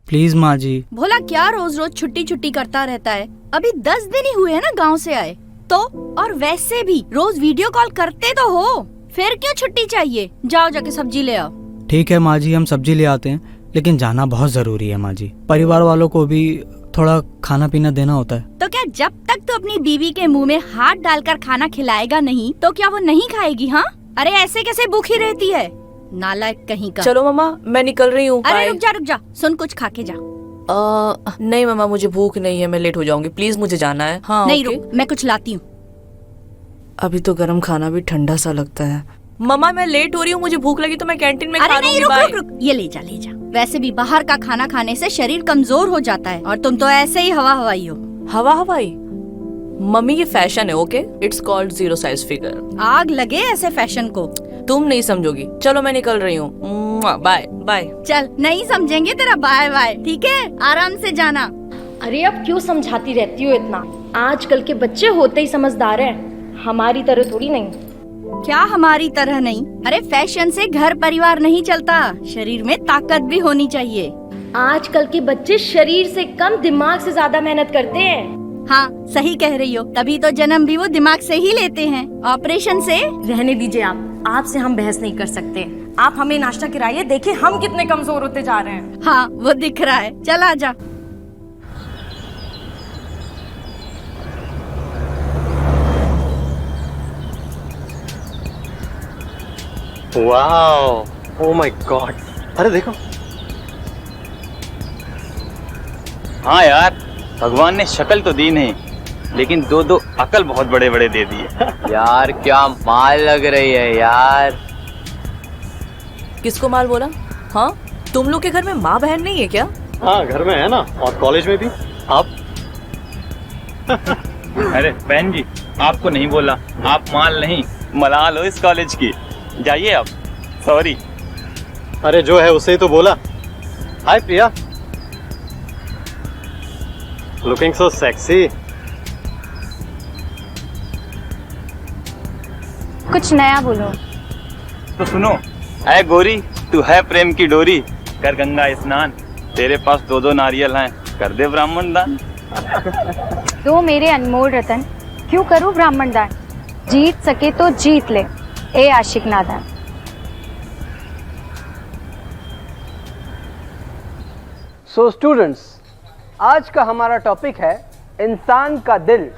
Please माँ जी। भोला क्या रोज रोज छुट्टी छुट्टी करता रहता है। अभी 10 दिन ही हुए हैं ना गांव से आए तो। और वैसे भी रोज वीडियो कॉल करते तो हो, फिर क्यों छुट्टी चाहिए। जाओ जाके सब्जी ले आओ। ठीक है माँ जी, हम सब्जी ले आते हैं, लेकिन जाना बहुत जरूरी है माँ जी। परिवार वालों को भी थोड़ा खाना पीना देना होता है। तो क्या जब तक तो अपनी बीवी के मुंह में हाथ डालकर खाना खिलाएगा नहीं तो क्या वो नहीं खाएगी? हाँ, अरे ऐसे कैसे भूखी रहती है, नालायक कहीं का। चलो मम्मा, मैं निकल रही हूँ। अरे रुक जा, सुन कुछ खा के जा। नहीं मम्मा, मुझे भूख नहीं है, मैं लेट हो जाऊंगी, प्लीज मुझे जाना है। हाँ नहीं ओके। रुक, मैं कुछ लाती हूँ। अभी तो गरम खाना भी ठंडा सा लगता है। मम्मा मैं लेट हो रही हूँ, मुझे भूख लगी तो मैं कैंटीन में खा अरे नहीं, लूंगी। बाय। रुक, ये ले जा। वैसे भी बाहर का खाना खाने से शरीर कमजोर हो जाता है और तुम तो ऐसे ही हवा हवाई हो। हवा हवाई? मम्मी ये फैशन है, okay? It's called zero size figure. आग लगे ऐसे फैशन को। तुम नहीं समझोगी। चलो मैं निकल रही हूँ। Bye bye. चल, नहीं समझेंगे तेरा बाय बाय, ठीक है? आराम से जाना। अरे अब क्यों समझाती रहती हो इतना? आजकल के बच्चे होते ही समझदार हैं, हमारी तरह थोड़ी नहीं। क्या हमारी तरह नहीं? अरे फैशन से घर परिवार नहीं चलता, शरीर में ताकत भी होनी चाहिए। आजकल के बच्चे शरीर से कम दिमाग से ज्यादा मेहनत करते हैं। हाँ सही कह रही हो, तभी तो जन्म भी वो दिमाग से ही लेते हैं, ऑपरेशन से। रहने दीजिए आपसे हम बहस नहीं कर सकते। आप हमें नाश्ता कराइए, देखिए हम कितने कमजोर होते जा रहे हैं। हाँ वो दिख रहा है, चल आजा। वाओ, ओ माय गॉड, अरे देखो। हाँ यार, भगवान ने शक्ल तो दी नहीं, लेकिन दो दो अकल बहुत बड़े बड़े दे दिए। यार क्या माल लग रही है यार। किसको माल बोला? हाँ, तुम लोग के घर में माँ बहन नहीं है क्या? हाँ घर में है ना, और कॉलेज में भी। आप अरे बहन जी, आपको नहीं बोला, आप माल नहीं मलाल हो इस कॉलेज की। जाइए आप। सॉरी। अरे जो है उसे ही तो बोला। हाय प्रिया, लुकिंग सो सेक्सी। कुछ नया बोलो। तो सुनो, ऐ गोरी तू है प्रेम की डोरी, कर गंगा स्नान, तेरे पास दो दो नारियल हैं, कर दे ब्राह्मण दान। तो मेरे अनमोल रतन, क्यों करूं ब्राह्मण दान? जीत सके तो जीत ले, ए आशिक नादान। सो स्टूडेंट्स, आज का हमारा टॉपिक है इंसान का दिल,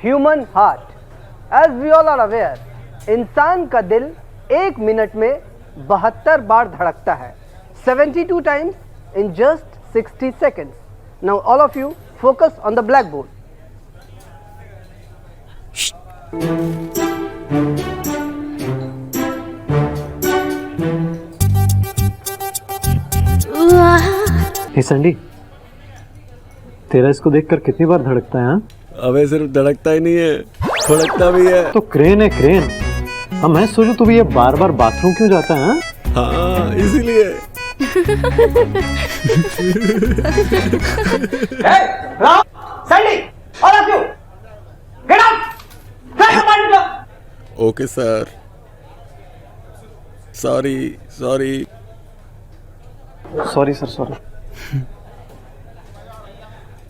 human heart. As we all are aware, इंसान का दिल एक मिनट में 72 बार धड़कता है, 72 times in just 60 seconds। Now all of you focus on the black board. Hey Sandy, तेरा इसको देखकर कितनी बार धड़कता है? हाँ? अबे सिर्फ धड़कता ही नहीं है, फड़कता भी है। तो क्रेन है क्रेन। अब मैं सोचूं तू भी ये बार बार बाथरूम क्यों जाता है? हाँ इसीलिए। Sandy, all of you get out. Okay sir, sorry. Sorry sir, sorry.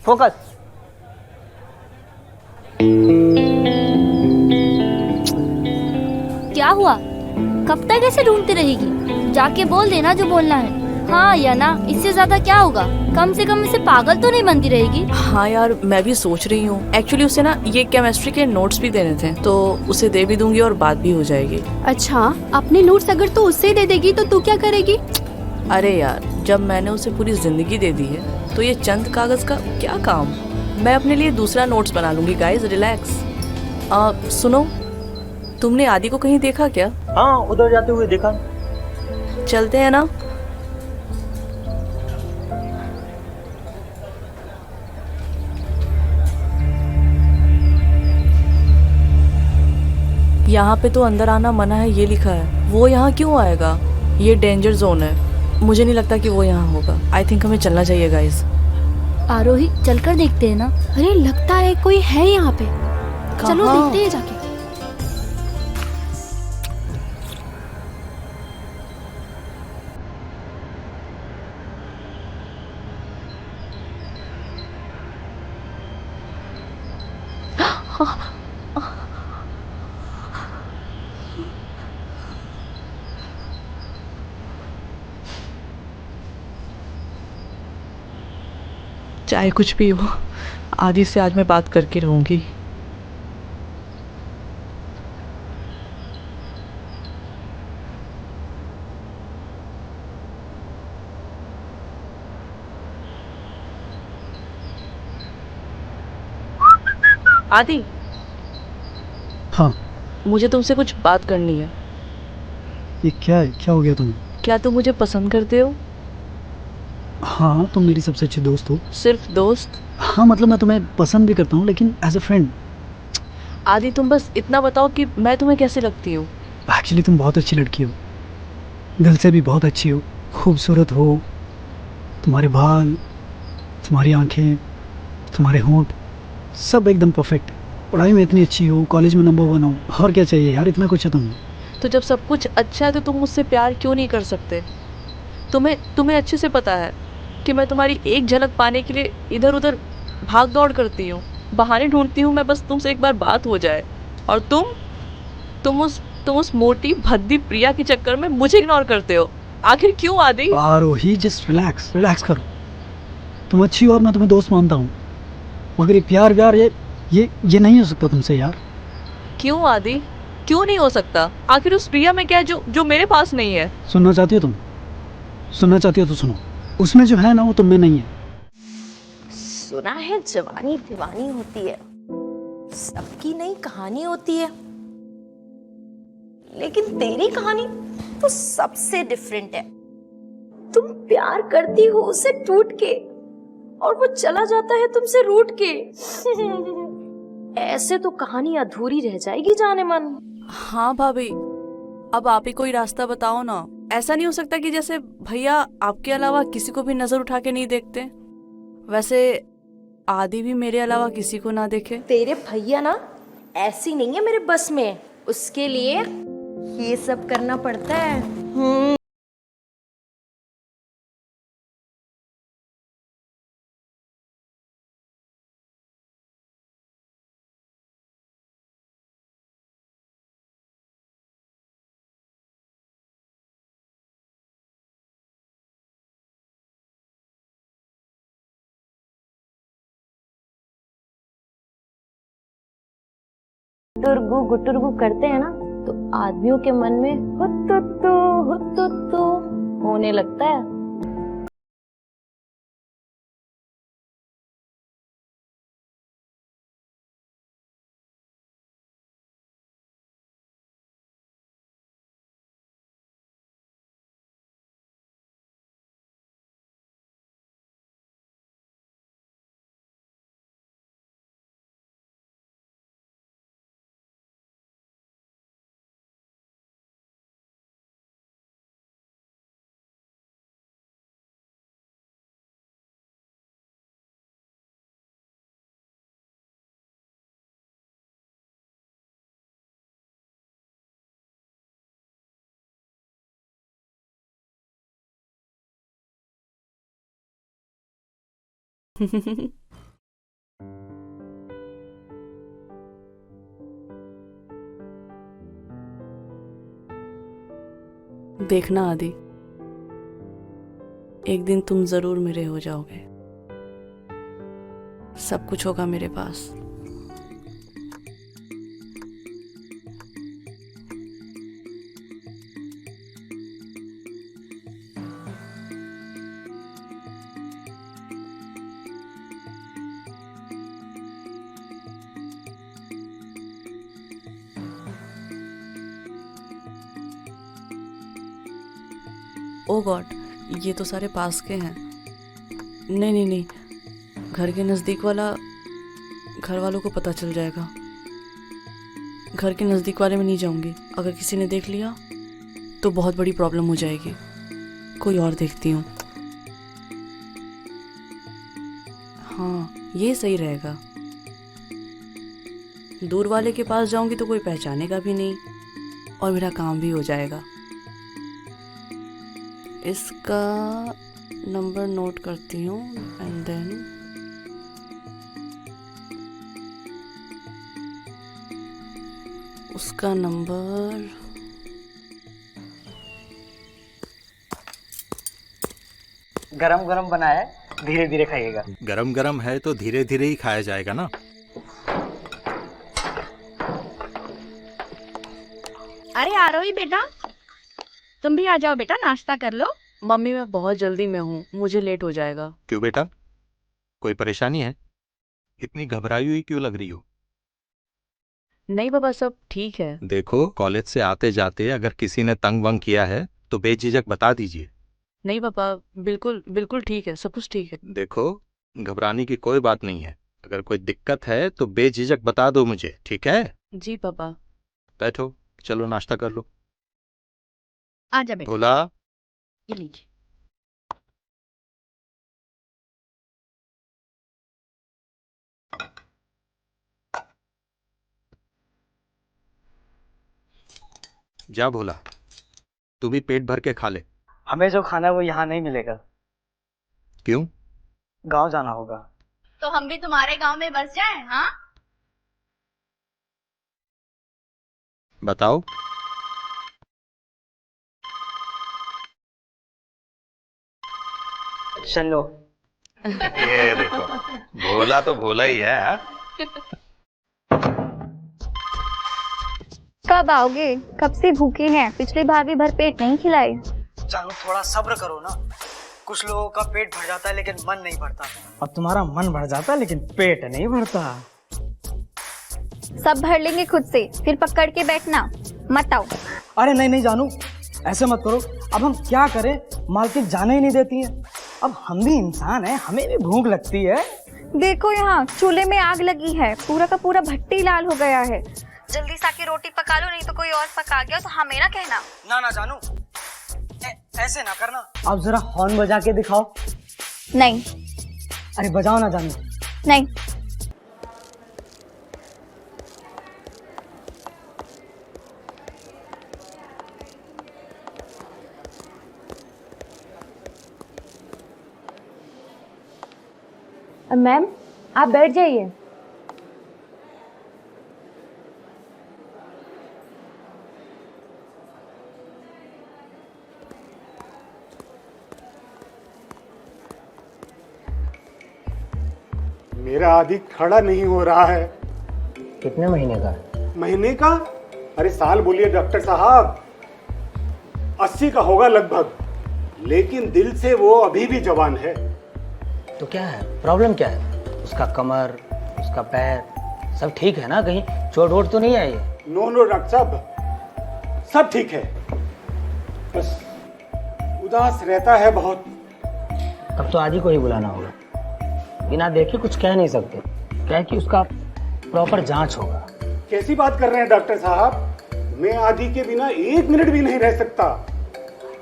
Focus. क्या हुआ? कब तक ऐसे ढूंढती रहेगी? जाके बोल देना जो बोलना है। हाँ या ना, इससे ज्यादा क्या होगा? कम से कम इसे पागल तो नहीं बनती रहेगी। हाँ यार, मैं भी सोच रही हूँ। एक्चुअली उसे ना ये केमिस्ट्री के नोट्स भी देने थे, तो उसे दे भी दूंगी और बात भी हो जाएगी। अच्छा, अपने नोट्स अगर तू उससे दे देगी तो तू क्या करेगी? अरे यार, जब मैंने उसे पूरी जिंदगी दे दी है तो ये चंद कागज का क्या काम। मैं अपने लिए दूसरा नोट्स बना लूंगी। Guys relax. सुनो, तुमने आदि को कहीं देखा क्या? हाँ, उधर जाते हुए देखा। चलते हैं ना? यहाँ पे तो अंदर आना मना है, ये लिखा है। वो यहाँ क्यों आएगा? ये डेंजर जोन है। मुझे नहीं लगता कि वो यहाँ होगा। आई थिंक हमें चलना चाहिए गाइस। आरोही, चलकर देखते हैं ना। अरे लगता है कोई है यहाँ पे, चलो देखते हैं जाके। चाहे कुछ भी हो, आदि से आज मैं बात करके रहूंगी। आदि, हाँ, मुझे तुमसे कुछ बात करनी है। ये क्या है? क्या हो गया तुम्हें? क्या तुम मुझे पसंद करते हो? हाँ, तुम मेरी सबसे अच्छी दोस्त हो। सिर्फ दोस्त? हाँ, मतलब मैं तुम्हें पसंद भी करता हूँ, लेकिन एज अ फ्रेंड। आदि, तुम बस इतना बताओ कि मैं तुम्हें कैसे लगती हूँ। एक्चुअली तुम बहुत अच्छी लड़की हो, दिल से भी बहुत अच्छी हो, खूबसूरत हो। तुम्हारे बाल, तुम्हारी आंखें, तुम्हारे होंठ, सब एकदम परफेक्ट। पढ़ाई में इतनी अच्छी हो, कॉलेज में नंबर 1 हो, और क्या चाहिए यार? इतना कुछ है तुम्हें। तो जब सब कुछ अच्छा है तो तुम मुझसे प्यार क्यों नहीं कर सकते? तुम्हें अच्छे से पता है कि मैं तुम्हारी एक झलक पाने के लिए इधर उधर भाग दौड़ करती हूँ, बहाने ढूंढती हूँ, मैं बस तुमसे एक बार बात हो जाए। और तुम उस मोटी भद्दी प्रिया के चक्कर में मुझे इग्नोर करते हो। आखिर क्यों आदि? आरोही, जस्ट रिलैक्स करो। तुम अच्छी हो और मैं तुम्हें दोस्त मानता हूँ, मगर ये प्यार व्यार ये नहीं हो सकता तुमसे यार। क्यों आदि, क्यों नहीं हो सकता? आखिर उस प्रिया में क्या है जो मेरे पास नहीं है? सुनना चाहती हो तुम? सुनना चाहती हो तो सुनो, उसमें जो है ना वो तुम में नहीं है। सुना है जवानी दीवानी होती है, सबकी नई कहानी होती है, लेकिन तेरी कहानी तो सबसे डिफरेंट है। तुम प्यार करती हो उसे टूट के, और वो चला जाता है तुमसे रूठ के। ऐसे तो कहानी अधूरी रह जाएगी जाने मन। हाँ भाभी, अब आप ही कोई रास्ता बताओ ना। ऐसा नहीं हो सकता कि जैसे भैया आपके अलावा किसी को भी नजर उठा के नहीं देखते, वैसे आदि भी मेरे अलावा किसी को ना देखे। तेरे भैया ना ऐसी नहीं है मेरे बस में, उसके लिए ये सब करना पड़ता है। गुटुरगु गुटुरगु करते हैं ना, तो आदमियों के मन में हुत्तुत्तु होने लगता है। देखना आदि, एक दिन तुम जरूर मेरे हो जाओगे। सब कुछ होगा मेरे पास। ओ गॉड, ये तो सारे पास के हैं। नहीं नहीं नहीं, घर के नज़दीक वाला घर वालों को पता चल जाएगा। घर के नज़दीक वाले में नहीं जाऊंगी, अगर किसी ने देख लिया तो बहुत बड़ी प्रॉब्लम हो जाएगी। कोई और देखती हूँ। हाँ, ये सही रहेगा। दूर वाले के पास जाऊंगी तो कोई पहचानेगा भी नहीं और मेरा काम भी हो जाएगा। इसका नंबर नोट करती हूँ एंड देन उसका नंबर गरम गरम बना है, धीरे धीरे खाइएगा। गरम गरम है तो धीरे धीरे ही खाया जाएगा ना। अरे आरोही बेटा, तुम भी आ जाओ बेटा, नाश्ता कर लो। मम्मी मैं बहुत जल्दी में हूँ, मुझे लेट हो जाएगा। क्यों बेटा, कोई परेशानी है? इतनी घबराई हुई क्यों लग रही हो? नहीं पापा, सब ठीक है। देखो, कॉलेज से आते जाते अगर किसी ने तंग वंग किया है तो बेझिझक बता दीजिए। नहीं पापा, बिल्कुल बिल्कुल ठीक है, सब कुछ ठीक है। देखो, घबराने की कोई बात नहीं है। अगर कोई दिक्कत है तो बेझिझक बता दो मुझे, ठीक है? जी पापा। बैठो, चलो नाश्ता कर लो। आजा बेटा। भोला, ये लीजिए। जा भोला, तू भी पेट भर के खा ले। हमें जो खाना है वो यहाँ नहीं मिलेगा, क्यों? गांव जाना होगा। तो हम भी तुम्हारे गांव में बस जाएं, हाँ? बताओ। चल लो। ये देखो, भोला तो भोला ही है। हाँ? कब आओगे? कब से भूखे हैं, पिछली बार भी भर पेट नहीं खिलाए। जानू थोड़ा सब्र करो ना। कुछ लोगों का पेट भर जाता है लेकिन मन नहीं भरता, और तुम्हारा मन भर जाता है लेकिन पेट नहीं भरता। सब भर लेंगे खुद से, फिर पकड़ के बैठना मत आओ। अरे नहीं नहीं जानू, ऐसे मत करो। अब हम क्या करें, मालकिन जाने ही नहीं देती है। अब हम भी इंसान हैं, हमें भी भूख लगती है। देखो यहाँ चूल्हे में आग लगी है, पूरा का पूरा भट्टी लाल हो गया है। जल्दी से आके रोटी पका लो, नहीं तो कोई और पका गया तो हमें ना कहना। ना ना जानू, ऐसे ना करना। अब जरा हॉर्न बजा के दिखाओ। नहीं। अरे बजाओ ना जानू। नहीं। मैम आप बैठ जाइए। मेरा आदि खड़ा नहीं हो रहा है। कितने महीने का? महीने का? अरे साल बोलिए डॉक्टर साहब। 80 का होगा लगभग, लेकिन दिल से वो अभी भी जवान है। तो क्या है, प्रॉब्लम क्या है? उसका कमर, उसका पैर सब ठीक है ना? कहीं चोट वोट तो नहीं आई है? नो नो डॉक्टर साहब, सब ठीक है, बस उदास रहता है बहुत। तब तो आज ही को ही बुलाना होगा। बिना देखे कुछ कह नहीं सकते, क्या है कि उसका प्रॉपर जांच होगा। कैसी बात कर रहे हैं डॉक्टर साहब? मैं आदि के बिना 1 मिनट भी नहीं रह सकता।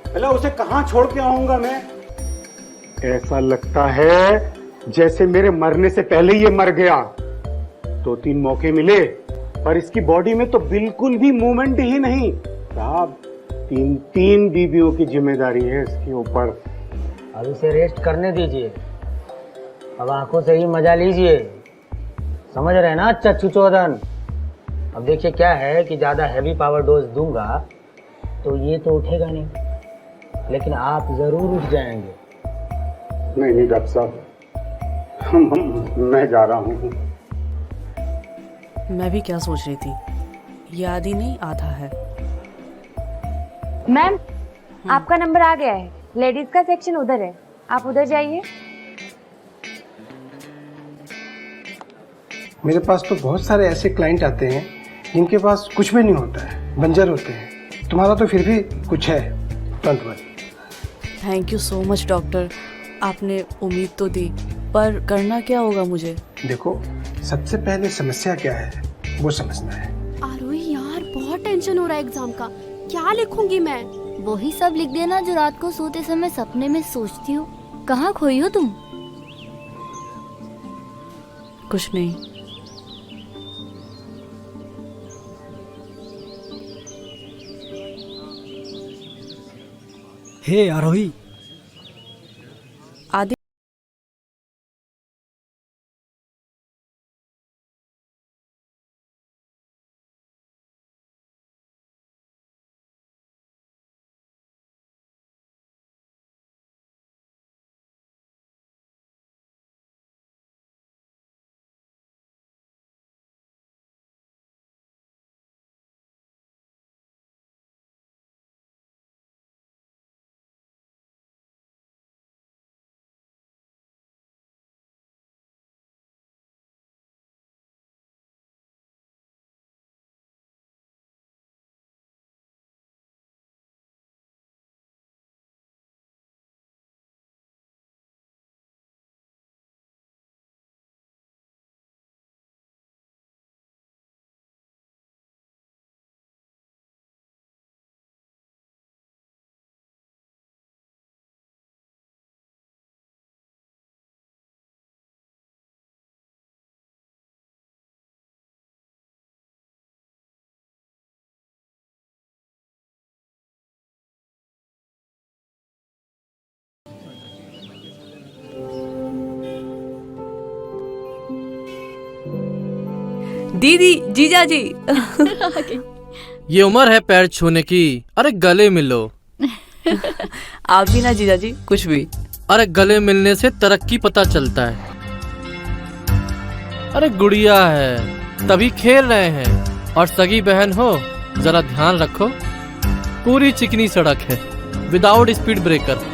भला उसे कहाँ छोड़ के आऊंगा मैं? ऐसा लगता है जैसे मेरे मरने से पहले ये मर गया। 2-3 मौके मिले पर इसकी बॉडी में तो बिल्कुल भी मूवमेंट ही नहीं। साहब 3 बीवियों की जिम्मेदारी है इसके ऊपर। अब इसे रेस्ट करने दीजिए, अब आंखों से ही मजा लीजिए। समझ रहे हैं ना चच्चू चौधन? अब देखिए क्या है कि ज्यादा हैवी पावर डोज दूंगा तो ये तो उठेगा नहीं, लेकिन आप जरूर उठ जाएंगे। नहीं नहीं डॉक्टर साहब, मैं जा रहा हूँ। मैं भी क्या सोच रही थी, ये आधी नहीं आधा है। मैम आपका नंबर आ गया है, लेडीज का सेक्शन उधर है, आप उधर जाइए। मेरे पास तो बहुत सारे ऐसे क्लाइंट आते हैं जिनके पास कुछ भी नहीं होता है, बंजर होते हैं। तुम्हारा तो फिर भी कुछ है, don't worry. Thank you so much doctor, आपने उम्मीद तो दी, पर करना क्या होगा मुझे? देखो, सबसे पहले समस्या क्या है वो समझना है। आरोही यार बहुत टेंशन हो रहा है एग्जाम का, क्या लिखूंगी मैं? वही सब लिख देना जो रात को सोते समय सपने में सोचती हो। कहाँ खोई हो तुम? कुछ नहीं। हे आरोही, दीदी, जीजा जी। ये उम्र है पैर छूने की, अरे गले मिलो। आप भी ना जीजा जी, कुछ भी। अरे गले मिलने से तरक्की पता चलता है। अरे गुड़िया है तभी खेल रहे हैं, और सगी बहन हो जरा ध्यान रखो, पूरी चिकनी सड़क है, विदाउट स्पीड ब्रेकर।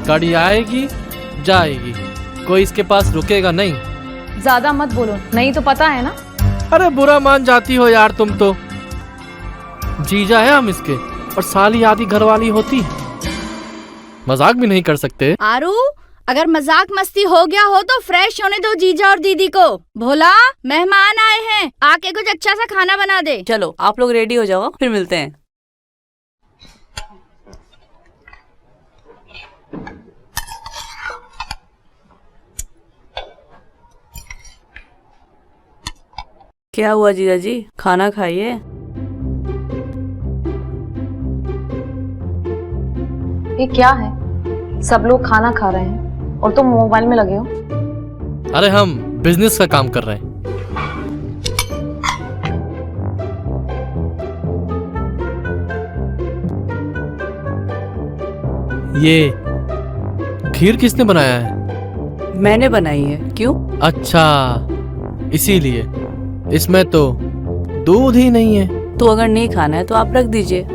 गाड़ी आएगी जाएगी, कोई इसके पास रुकेगा नहीं। ज्यादा मत बोलो, नहीं तो पता है ना। अरे बुरा मान जाती हो यार तुम तो। जीजा है हम इसके, और साली आधी घरवाली होती है, मजाक भी नहीं कर सकते। आरू, अगर मजाक मस्ती हो गया हो तो फ्रेश होने दो जीजा और दीदी को। भोला, मेहमान आए हैं, आके कुछ अच्छा सा खाना बना दे। चलो आप लोग रेडी हो जाओ, फिर मिलते हैं। क्या हुआ जीजा जी, खाना खाइए। ये क्या है, सब लोग खाना खा रहे हैं और तुम मोबाइल में लगे हो। अरे हम बिजनेस का काम कर रहे हैं। ये खीर किसने बनाया है? मैंने बनाई है। क्यों? अच्छा, इसीलिए। इसमें तो दूध ही नहीं है। तो अगर नहीं खाना है तो आप रख दीजिए,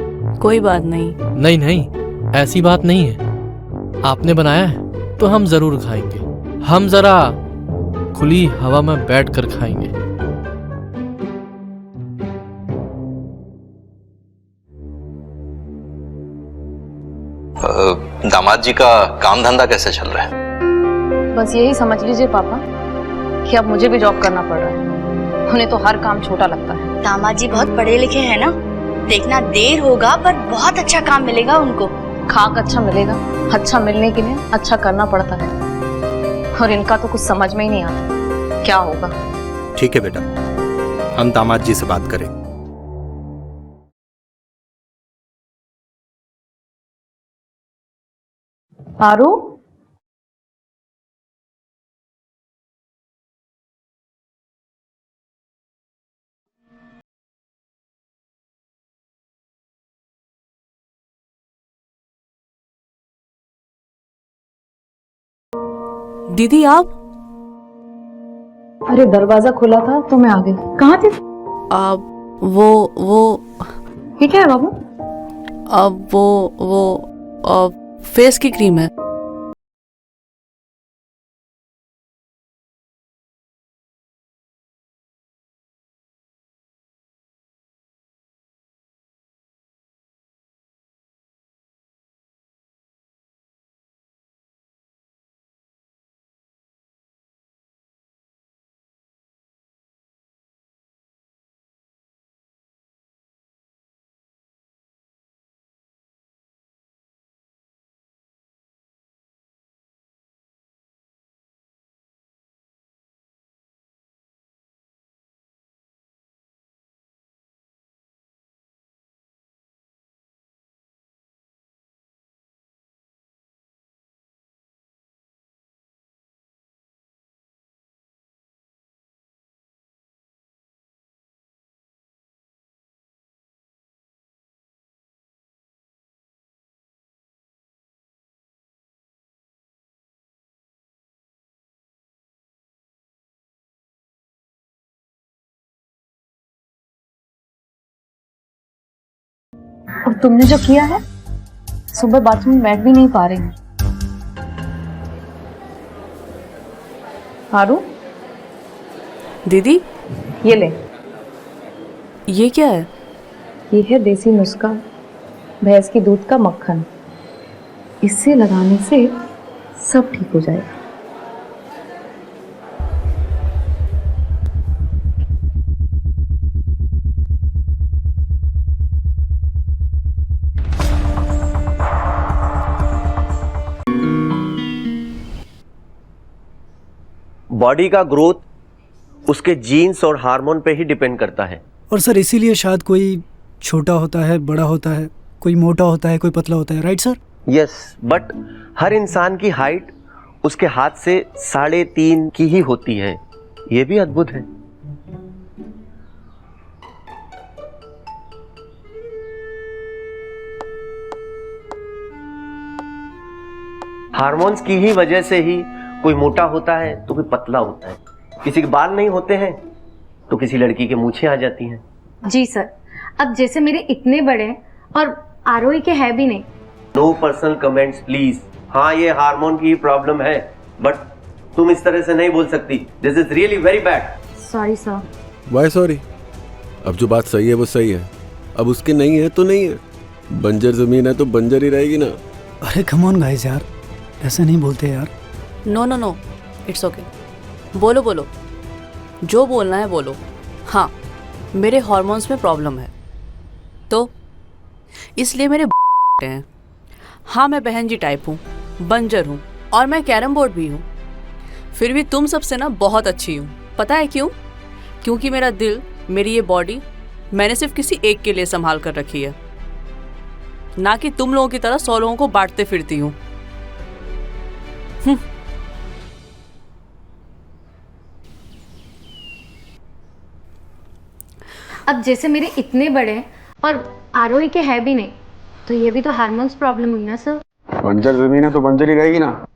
कोई बात नहीं। नहीं नहीं, ऐसी बात नहीं है। आपने बनाया है तो हम जरूर खाएंगे। हम जरा खुली हवा में बैठकर खाएंगे। दामाद जी का काम धंधा कैसे चल रहा है? बस यही समझ लीजिए पापा कि अब मुझे भी जॉब करना पड़ रहा है। उन्हें तो हर काम छोटा लगता है। दामाद जी बहुत पढ़े लिखे हैं ना, देखना देर होगा पर बहुत अच्छा काम मिलेगा उनको। खाक अच्छा मिलेगा, अच्छा मिलने के लिए अच्छा करना पड़ता है, और इनका तो कुछ समझ में ही नहीं आता क्या होगा। ठीक है बेटा, हम दामाद जी से बात करें। आरू, दीदी आप? अरे दरवाजा खुला था तो मैं आ गई। कहाँ थे? वो ये क्या है बाबू? वो फेस की क्रीम है। और तुमने जो किया है, सुबह बाथरूम में बैठ भी नहीं पा रही हूँ। आरू, दीदी ये ले। ये क्या है? ये है देसी नुस्खा, भैंस की दूध का मक्खन। इससे लगाने से सब ठीक हो जाएगा। बॉडी का ग्रोथ उसके जीन्स और हार्मोन पे ही डिपेंड करता है। और सर इसीलिए शायद कोई छोटा होता है, बड़ा होता है, कोई मोटा होता है, कोई पतला होता है, राइट सर? यस, बट हर इंसान की हाइट उसके हाथ से 3.5 की ही होती है। ये भी अद्भुत है। हार्मोन्स की ही वजह से ही कोई मोटा होता है तो कोई पतला होता है, किसी के बाल नहीं होते हैं तो किसी लड़की के मूंछें आ जाती हैं। जी सर, अब जैसे मेरे इतने बड़े हैं और आरोही के है भी नहीं। No personal comments please. हाँ, ये हार्मोन की प्रॉब्लम है, बट तुम इस तरह से नहीं बोल सकती। This is really very bad. Sorry sir. Why sorry? अब जो बात सही है वो सही है, अब उसके नहीं है तो नहीं है। बंजर जमीन है तो बंजर ही रहेगी ना। अरे कम ऑन गाइस यार, ऐसे नहीं बोलते यार। No no no, it's okay. बोलो बोलो, जो बोलना है बोलो। हाँ, मेरे हार्मोन्स में प्रॉब्लम है तो इसलिए मेरे हैं। हाँ, मैं बहन जी टाइप हूँ, बंजर हूँ और मैं कैरम बोर्ड भी हूँ। फिर भी तुम सबसे ना बहुत अच्छी हूँ। पता है क्यों? क्योंकि मेरा दिल, मेरी ये बॉडी मैंने सिर्फ किसी एक के लिए संभाल कर रखी है, ना कि तुम लोगों की तरह 100 लोगों को बांटते फिरती हूँ। अब जैसे मेरे इतने बड़े हैं और आरोही के है भी नहीं, तो ये भी तो हार्मोन्स प्रॉब्लम हुई ना सर। बंजर जमीन है तो बंजर ही रहेगी ना।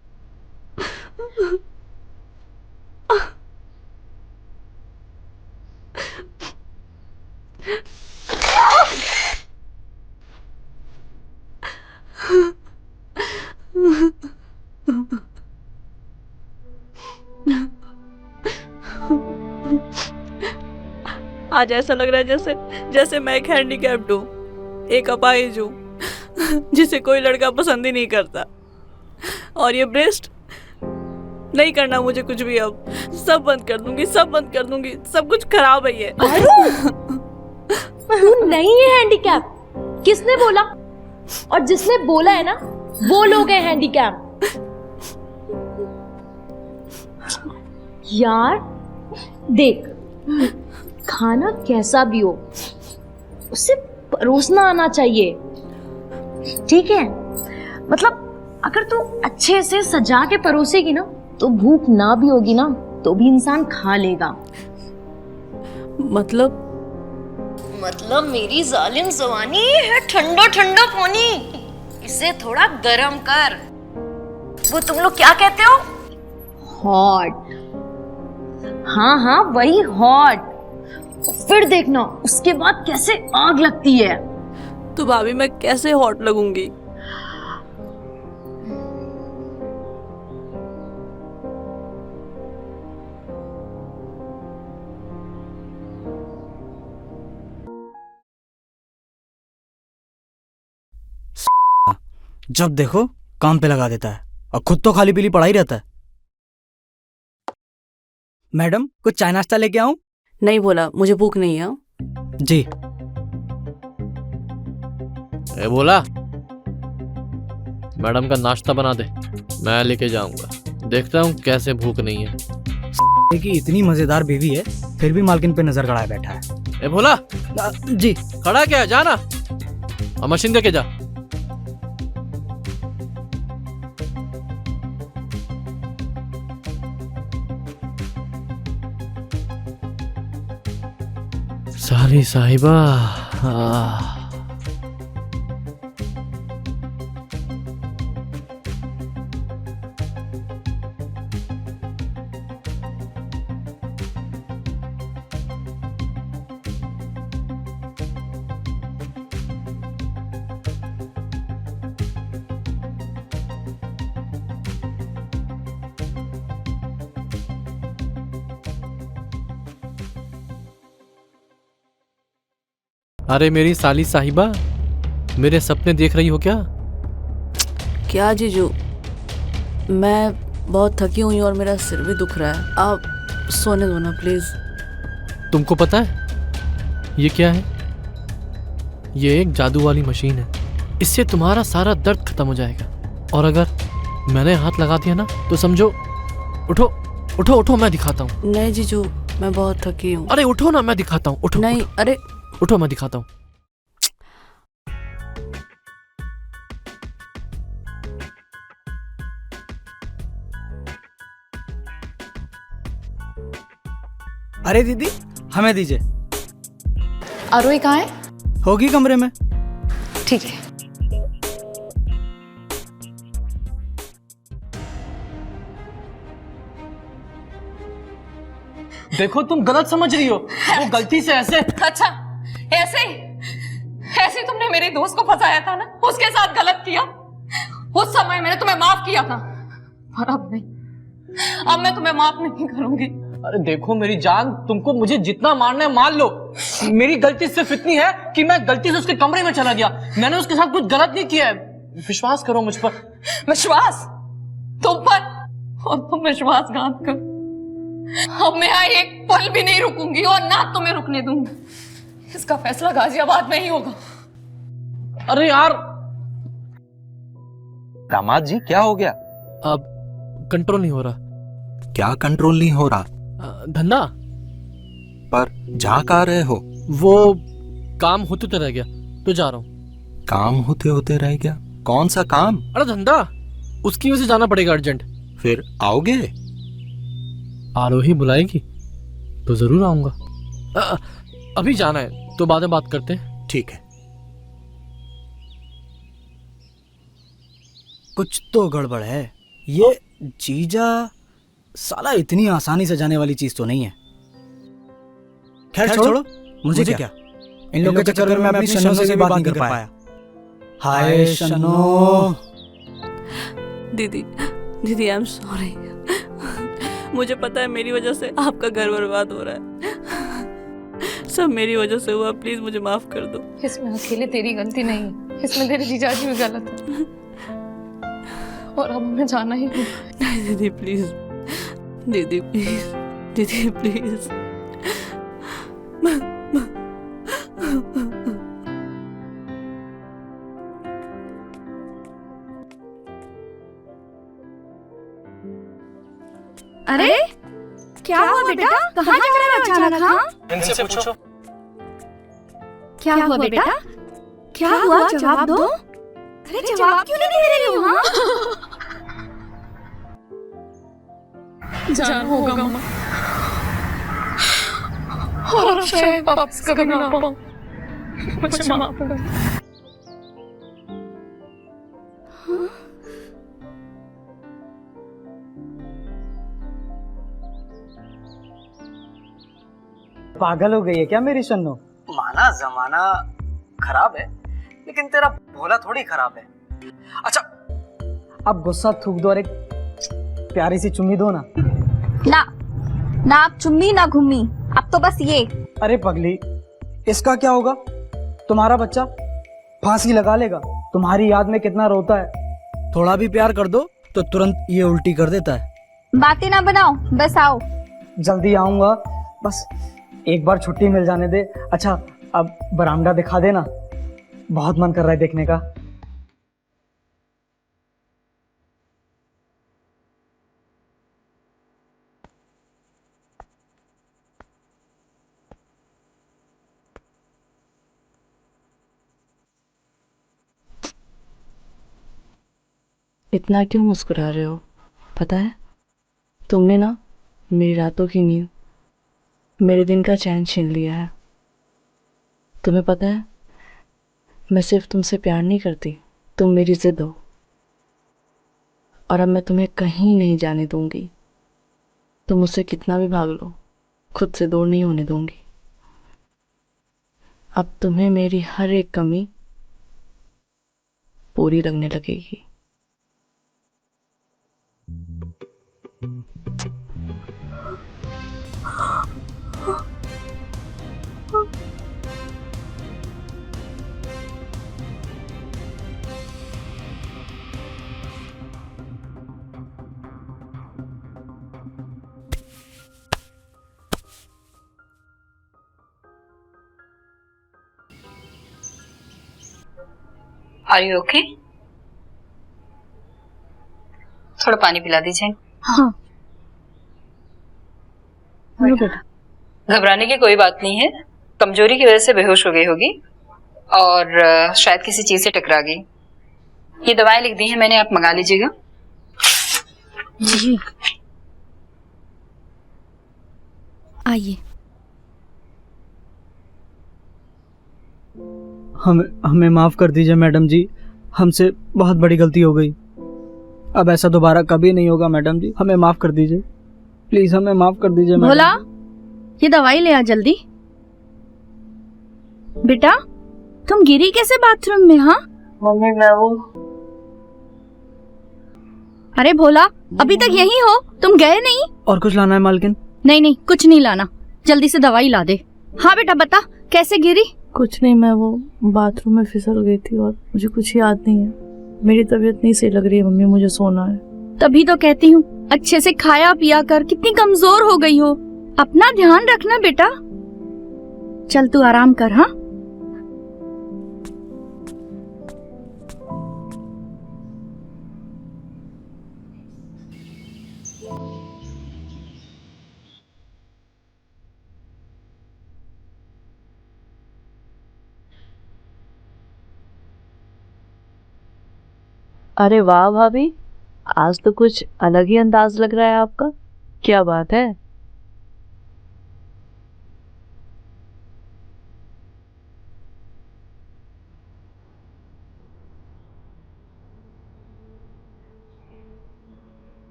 आज ऐसा लग रहा है जैसे मैं एक हैंडीकैप्ड हूँ, एक अपाहिज हूँ जिसे कोई लड़का पसंद ही नहीं करता। और ये ब्रेस्ट नहीं करना मुझे कुछ भी। अब सब बंद कर दूंगी, सब बंद कर दूंगी। सब कुछ खराब है ये। तू नहीं है हैंडीकैप। किसने बोला? और जिसने बोला है ना, वो लोग हैं हैंडीकैप। यार देख, खाना कैसा भी हो उसे परोसना आना चाहिए, ठीक है? मतलब अगर तू अच्छे से सजा के परोसेगी ना, तो भूख ना भी होगी ना तो भी इंसान खा लेगा। मतलब मेरी जालिम जवानी है ठंडा ठंडा पानी, इसे थोड़ा गरम कर। वो तुम लोग क्या कहते हो? हॉट। हाँ हाँ, वही हॉट। फिर देखना उसके बाद कैसे आग लगती है। तो भाभी मैं कैसे हॉट लगूंगी? जब देखो काम पे लगा देता है और खुद तो खाली पीली पड़ा ही रहता है। मैडम, कुछ चाय नाश्ता लेके आऊं? नहीं बोला, मुझे भूख नहीं है। जी। ए बोला, मैडम का नाश्ता बना दे, मैं लेके जाऊंगा। देखता हूँ कैसे भूख नहीं है। कि इतनी मजेदार बीवी है फिर भी मालकिन पे नजर गड़ाए बैठा है। ए भोला। जी। खड़ा क्या है, जाना और मशीन देके जा। सारी साहिबा। अरे मेरी साली साहिबा, मेरे सपने देख रही हो क्या? क्या जीजू, मैं बहुत थकी हुई हूँ और मेरा सिर भी दुख रहा है। आप सोने दो ना प्लीज। तुमको पता है ये क्या है? ये एक जादू वाली मशीन है। इससे तुम्हारा सारा दर्द खत्म हो जाएगा। और अगर मैंने हाथ लगा दिया ना तो समझो। उठो उठो उठो, मैं दिखाता हूँ। नहीं जीजू, मैं बहुत थकी हूँ। अरे उठो ना, मैं दिखाता हूँ। उठो। नहीं, अरे उठो, मैं दिखाता हूँ। अरे दीदी, हमें दीजिए। आरोही कहाँ है? होगी कमरे में। ठीक है। देखो तुम गलत समझ रही हो, वो गलती से ऐसे। अच्छा, ऐसे ही तुमने मेरे दोस्त को फंसाया था ना, उसके साथ गलत किया। उस समय मैंने तुम्हें माफ किया था, पर अब नहीं, अब मैं तुम्हें माफ नहीं करूंगी। अरे देखो मेरी जान, तुमको मुझे जितना मारना है मार लो। मेरी गलती सिर्फ इतनी है कि मैं गलती से उसके कमरे में चला गया। मैंने उसके साथ कुछ गलत नहीं किया है, विश्वास करो मुझ पर। विश्वास तुम पर, और तुम विश्वासघात कर। अब मैं यहाँ एक पल भी नहीं रुकूंगी और ना तुम्हें रुकने दूंगी। इसका फैसला गाजियाबाद में ही होगा। अरे यार दामाद जी, क्या हो गया? अब कंट्रोल नहीं हो रहा। क्या कंट्रोल नहीं हो रहा? धंधा। पर जा कहाँ रहे हो? वो काम होते होते रह गया, तो जा रहा हूँ। काम होते होते रह गया? कौन सा काम? अरे धंधा, उसकी वजह से जाना पड़ेगा अर्जेंट। फिर आओगे? आरोही बुलाएगी तो जरूर आऊंगा। अभी जाना है तो बाद में बात करते हैं। ठीक है। कुछ तो गड़बड़ है। ये जीजा साला इतनी आसानी से जाने वाली चीज तो नहीं है। खैर छोड़ो, मुझे क्या, इन लोगों के चक्कर में मैं अपनी शनो से भी बात नहीं कर पाया। हाय शनो। दीदी दीदी, आई एम सॉरी। मुझे पता है मेरी वजह से आपका घर बर्बाद हो रहा है, सब मेरी वजह से हुआ। प्लीज मुझे माफ कर दो। इसमें अकेले तेरी गलती नहीं है, इसमें तेरे जीजाजी भी गलत है, और अब हमें जाना ही है। नहीं दीदी प्लीज, दीदी प्लीज, दीदी प्लीज। अरे क्या हुआ बेटा, कहाँ जा रहे हो अचानक? हाँ इनसे पूछो। क्या हुआ बेटा, क्या हुआ, जवाब दो। अरे जवाब क्यों नहीं दे रही हो? हाँ जान होगा मामा, और शायद वापस कभी ना पाऊं। मुझे माफ कर। पागल हो गई है क्या मेरी शन्नो? माना जमाना खराब है, लेकिन तेरा भोला थोड़ी खराब है। अच्छा अब गुस्सा थूक दो और एक प्यारी सी चुम्मी दो ना। ना ना, आप चुम्मी ना घुम्मी, अब तो बस ये। अरे पगली, इसका क्या होगा? तुम्हारा बच्चा फांसी लगा लेगा, तुम्हारी याद में कितना रोता है। थोड़ा भी प्यार कर दो तो तुरंत ये उल्टी कर देता है। बातें ना बनाओ, बस आओ। जल्दी आऊंगा, बस एक बार छुट्टी मिल जाने दे। अच्छा अब बरामदा दिखा देना, बहुत मन कर रहा है देखने का। इतना क्यों मुस्कुरा रहे हो? पता है तुमने ना मेरी रातों की नींद, मेरे दिन का चैन छीन लिया है। तुम्हें पता है मैं सिर्फ तुमसे प्यार नहीं करती, तुम मेरी जिद हो, और अब मैं तुम्हें कहीं नहीं जाने दूंगी। तुम मुझसे कितना भी भाग लो, खुद से दूर नहीं होने दूंगी। अब तुम्हें मेरी हर एक कमी पूरी लगने लगेगी। Are you okay? थोड़ा पानी पिला दीजिए। हाँ घबराने की कोई बात नहीं है, कमजोरी की वजह से बेहोश हो गई होगी और शायद किसी चीज से टकरा गई। ये दवाएं लिख दी हैं मैंने, आप मंगा लीजिएगा। जी आइए। हमें माफ कर दीजिए मैडम जी, हमसे बहुत बड़ी गलती हो गई। अब ऐसा दोबारा कभी नहीं होगा मैडम जी, हमें माफ कर दीजिए, प्लीज हमें माफ कर दीजिए। भोला ये दवाई ले आ जल्दी। बेटा तुम गिरी कैसे बाथरूम में? हाँ मम्मी मैं वो अरे भोला, अभी तक यहीं हो? तुम गए नहीं? और कुछ लाना है मालकिन? नहीं नहीं कुछ नहीं लाना, जल्दी से दवाई ला दे। हाँ बेटा बता कैसे गिरी? कुछ नहीं, मैं वो बाथरूम में फिसल गई थी और मुझे कुछ याद नहीं है। मेरी तबीयत नहीं सही लग रही है मम्मी, मुझे सोना है। तभी तो कहती हूँ अच्छे से खाया पिया कर, कितनी कमजोर हो गई हो। अपना ध्यान रखना बेटा। चल तू आराम कर। हाँ अरे वाह भाभी, आज तो कुछ अलग ही अंदाज लग रहा है आपका। क्या बात है?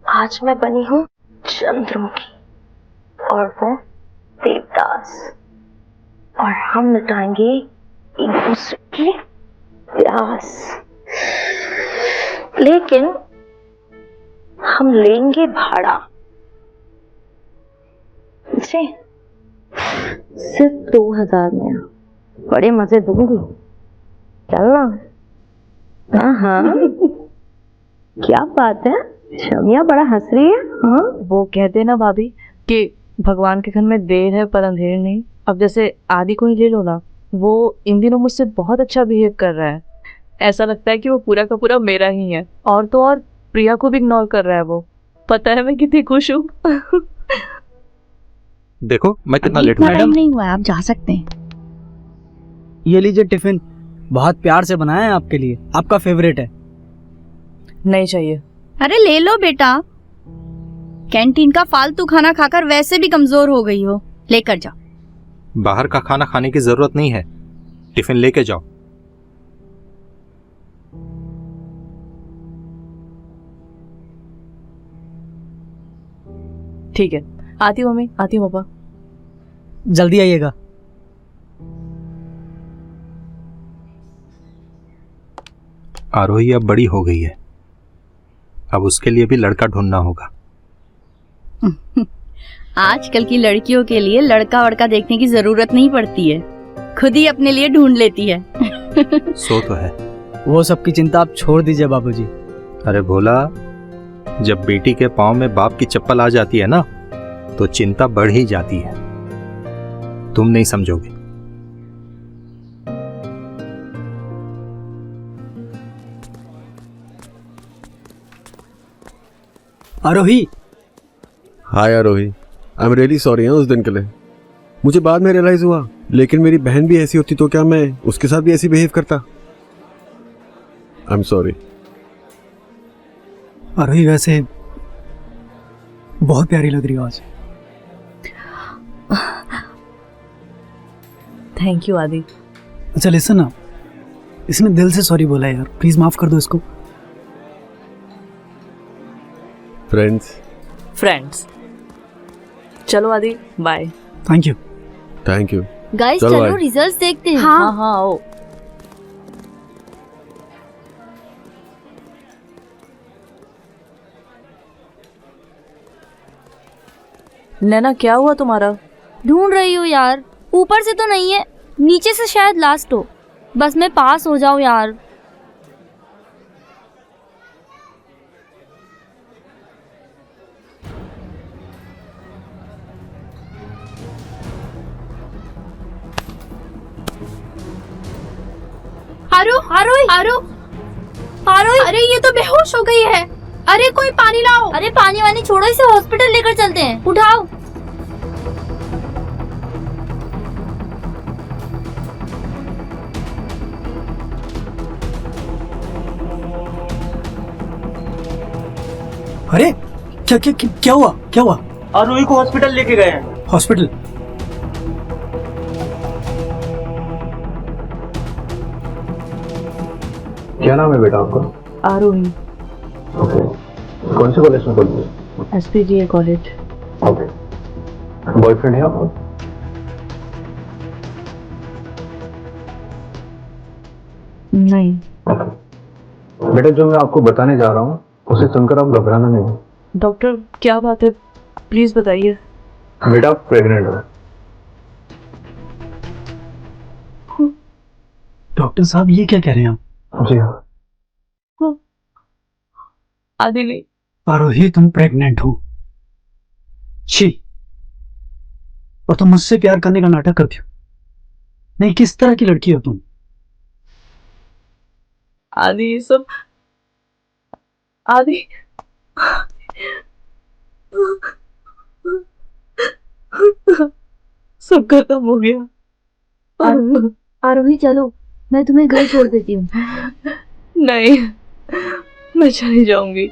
आज मैं बनी हूँ चंद्रमुखी और वो देवदास, और हम मिटाएंगे एक दूसरे की प्यास। लेकिन हम लेंगे भाड़ा जी, सिर्फ 2000 में। बड़े मजे दूंगी, चलना। हाँ क्या बात है, शमिया बड़ा हंस रही है। हाँ वो कहते ना भाभी कि भगवान के घर में देर है पर अंधेर नहीं। अब जैसे आदि को ही ले लो ना, वो इन दिनों मुझसे बहुत अच्छा बिहेव कर रहा है। ऐसा लगता है कि वो पूरा का पूरा मेरा ही है। और तो और प्रिया को भी इग्नोर कर रहा है वो। पता है मैं कितनी खुश हूँ। देखो मैं कितना लेट हूँ। मैडम नहीं हुआ, आप जा सकते हैं। ये लीजिए टिफिन, बहुत प्यार से बनाया है आपके लिए, आपका फेवरेट है। नहीं चाहिए। अरे ले लो बेटा, कैंटीन का फालतू खाना खाकर वैसे भी कमजोर हो गई हो, लेकर जाओ। बाहर का खाना खाने की जरूरत नहीं है, टिफिन लेके जाओ। ठीक है, आती हूँ मम्मी, आती हूँ पापा। जल्दी आइएगा। आरोही अब बड़ी हो गई है, अब उसके लिए भी लड़का ढूंढना होगा। आजकल की लड़कियों के लिए लड़का वड़का देखने की जरूरत नहीं पड़ती है, खुद ही अपने लिए ढूंढ लेती है। सो तो है। वो सबकी चिंता आप छोड़ दीजिए बाबूजी। अरे भोला, जब बेटी के पाँव में बाप की चप्पल आ जाती है ना, तो चिंता बढ़ ही जाती है। तुम नहीं समझोगे। आरोही। हाय आरोही, आई एम रियली सॉरी उस दिन के लिए। मुझे बाद में रियलाइज हुआ, लेकिन मेरी बहन भी ऐसी होती तो क्या मैं उसके साथ भी ऐसी बिहेव करता? I am sorry. आरोही वैसे बहुत प्यारी लग रही हो आज। थैंक यू आदि। अच्छा लिसन ना, इसने दिल से सॉरी बोला यार, प्लीज माफ कर दो इसको। फ्रेंड्स चलो आदि, bye. Thank you. Thank you. Guys चलो चलो रिजल्ट्स देखते हैं। हाँ हाँ आओ। नैना क्या हुआ तुम्हारा? ढूंढ रही हो यार, ऊपर से तो नहीं है, नीचे से शायद लास्ट हो। बस मैं पास हो जाऊं यार। आरो आरो आरो आरो, अरे ये तो बेहोश हो गई है। अरे कोई पानी लाओ। अरे पानी वानी छोड़ो, इसे हॉस्पिटल लेकर चलते हैं, उठाओ। अरे क्या क्या क्या, क्या हुआ, क्या हुआ? आरोही को हॉस्पिटल लेके गए हैं। हॉस्पिटल? क्या नाम है बेटा आपका? आरोही। ओके, कौन से कॉलेज में पढ़ती है? SPGA college. ओके, बॉयफ्रेंड है आपका? नहीं। बेटा, जो मैं आपको बताने जा रहा हूँ उसे सुनकर आप घबराना नहीं। डॉक्टर क्या बात है, प्लीज बताइए। बेटा, आप प्रेग्नेंट हो। डॉक्टर साहब ये क्या कह रहे हैं आप? जी हाँ। आदि नहीं। आरोही, तुम प्रेग्नेंट हो? छी। और तुम मुझसे प्यार करने का नाटक करती हो। नहीं, किस तरह की लड़की हो तुम? आदि ये सब आदि सब खत्म हो गया। आरोही चलो, मैं तुम्हें घर छोड़ देती हूँ। नहीं, मैं चली जाऊंगी।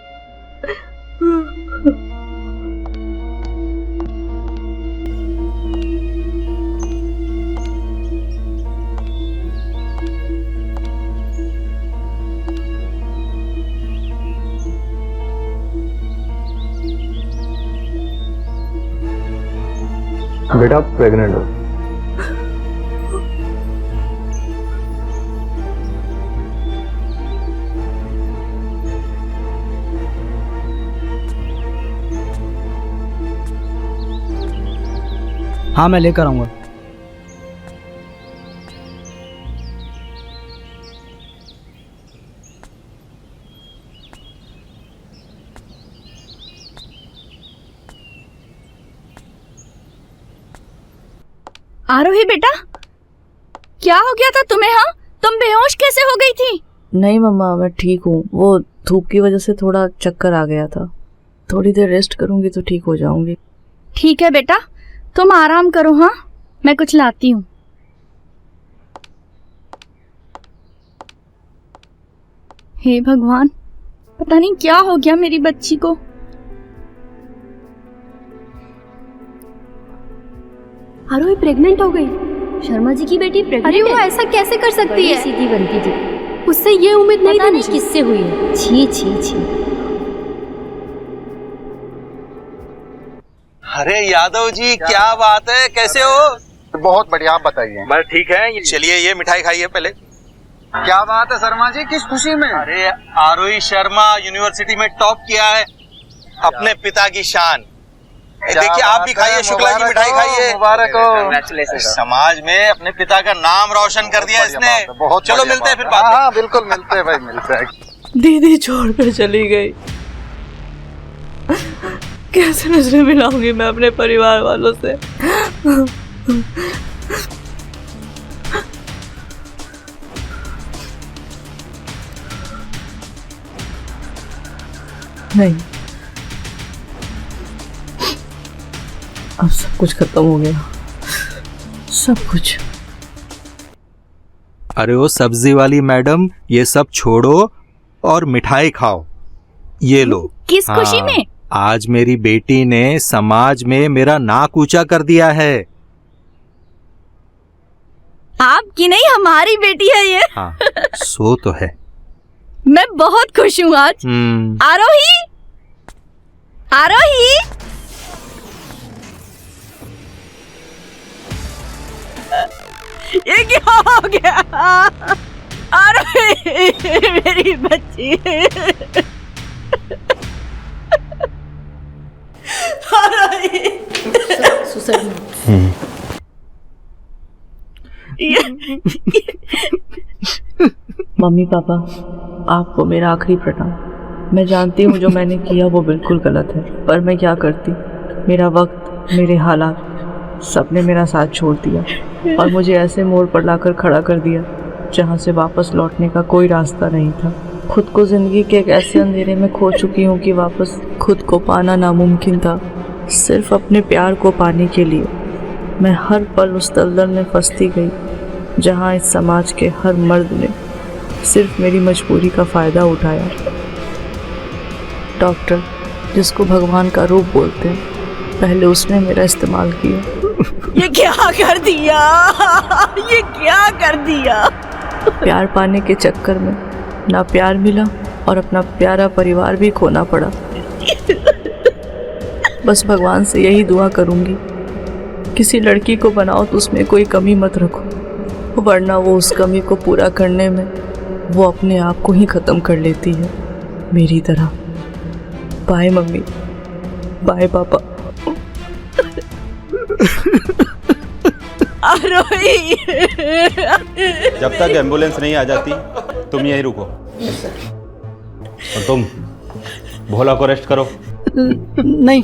बेटा, आप प्रेग्नेंट हो। हाँ, मैं लेकर आऊंगा। आरोही बेटा, क्या हो गया था तुम्हें? हाँ, तुम बेहोश कैसे हो गई थी? नहीं मम्मा, मैं ठीक हूँ। वो धूप की वजह से थोड़ा चक्कर आ गया था। थोड़ी देर रेस्ट करूंगी तो ठीक हो जाऊंगी। ठीक है बेटा, तुम आराम करो। हाँ, मैं कुछ लाती हूँ। हे भगवान, पता नहीं क्या हो गया मेरी बच्ची को। आरोही प्रेग्नेंट हो गई। शर्मा जी की बेटी प्रेग्नेंट अरे वो है? ऐसा कैसे कर सकती बड़ी है? सीधी बनती थी। उससे ये उम्मीद नहीं पता थी नहीं मुझे। किससे हुई है। छी छी छी। अरे यादव जी, क्या बात है, कैसे हो? बहुत बढ़िया, आप बताइए। बस ठीक है। चलिए ये मिठाई खाइए पहले। क्या बात है शर्मा जी, किस खुशी में? अरे आरोही शर्मा यूनिवर्सिटी में टॉप किया है, अपने पिता की शान। देखिए आप भी खाइए, शुक्ला जी मिठाई खाइए। मुबारक हो। समाज में अपने पिता का नाम रोशन कर दिया इसने। चलो मिलते हैं फिर बाद में। हाँ बिल्कुल, मिलते हैं भाई, मिलते हैं। दीदी छोड़कर चली गई। कैसे नजरें मिलाऊंगी मैं अपने परिवार वालों से? नहीं, अब सब कुछ खत्म हो गया, सब कुछ। अरे वो सब्जी वाली मैडम, ये सब छोड़ो और मिठाई खाओ। ये लो। किस खुशी में? आज मेरी बेटी ने समाज में मेरा नाक ऊंचा कर दिया है। आपकी नहीं, हमारी बेटी है ये। हाँ, सो तो है। मैं बहुत खुश हूँ आज। आरोही, आरोही, ये क्या हो गया? आरोही, मेरी बच्ची। आरोही। मम्मी पापा, आपको मेरा आखिरी प्रणाम। मैं जानती हूँ जो मैंने किया वो बिल्कुल गलत है, पर मैं क्या करती। मेरा वक्त, मेरे हालात, सबने मेरा साथ छोड़ दिया और मुझे ऐसे मोड़ पर लाकर खड़ा कर दिया जहाँ से वापस लौटने का कोई रास्ता नहीं था। खुद को जिंदगी के एक ऐसे अंधेरे में खो चुकी हूँ कि वापस खुद को पाना नामुमकिन था। सिर्फ अपने प्यार को पाने के लिए मैं हर पल उस दलदल में फंसती गई जहाँ इस समाज के हर मर्द ने सिर्फ मेरी मजबूरी का फ़ायदा उठाया। डॉक्टर, जिसको भगवान का रूप बोलते हैं, पहले उसने मेरा इस्तेमाल किया। ये क्या कर दिया? ये क्या कर दिया? प्यार पाने के चक्कर में ना प्यार मिला और अपना प्यारा परिवार भी खोना पड़ा। बस भगवान से यही दुआ करूंगी किसी लड़की को बनाओ तो उसमें कोई कमी मत रखो, वरना वो उस कमी को पूरा करने में वो अपने आप को ही खत्म कर लेती है, मेरी तरह। बाय मम्मी, बाय पापा। आरोही, जब तक एम्बुलेंस नहीं आ जाती तुम यहीं रुको और तुम भोला को रेस्ट करो। नहीं,